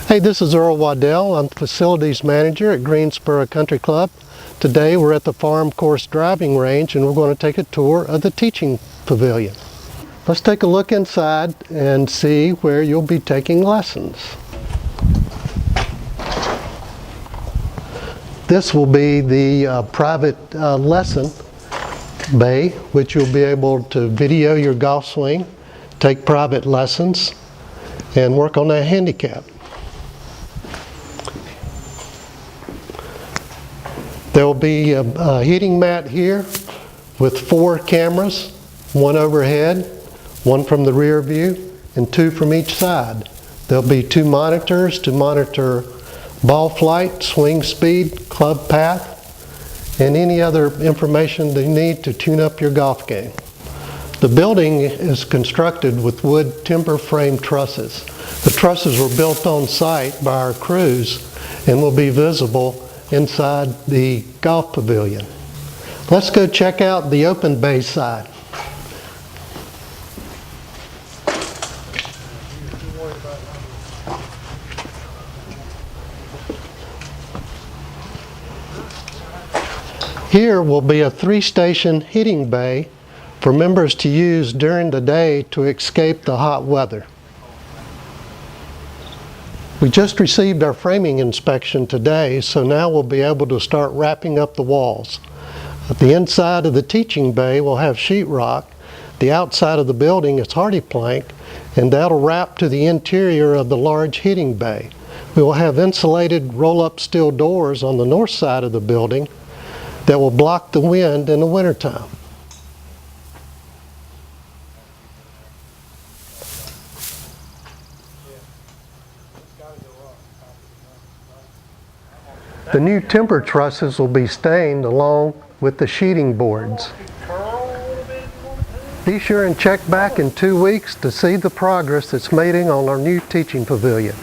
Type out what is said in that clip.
Hey, this is Earl Waddell. I'm the Facilities Manager at Greensboro Country Club. Today we're at the Farm Course Driving Range and we're going to take a tour of the Teaching Pavilion. Let's take a look inside and see where you'll be taking lessons. This will be the private lesson bay, which you'll be able to video your golf swing, take private lessons, and work on that handicap. There will be a heating mat here with 4 cameras, 1 overhead, 1 from the rear view, and 2 from each side. There'll be 2 monitors to monitor ball flight, swing speed, club path, and any other information that you need to tune up your golf game. The building is constructed with wood timber frame trusses. The trusses were built on site by our crews and will be visible inside the golf pavilion. Let's go check out the open bay side. Here will be a 3-station heating bay for members to use during the day to escape the hot weather. We just received our framing inspection today, so now we'll be able to start wrapping up the walls. The inside of the teaching bay will have sheetrock. The outside of the building is hardy plank, and that'll wrap to the interior of the large heating bay. We will have insulated roll-up steel doors on the north side of the building that will block the wind in the wintertime. The new timber trusses will be stained along with the sheeting boards. Be sure and check back in 2 weeks to see the progress that's made on our new teaching pavilion.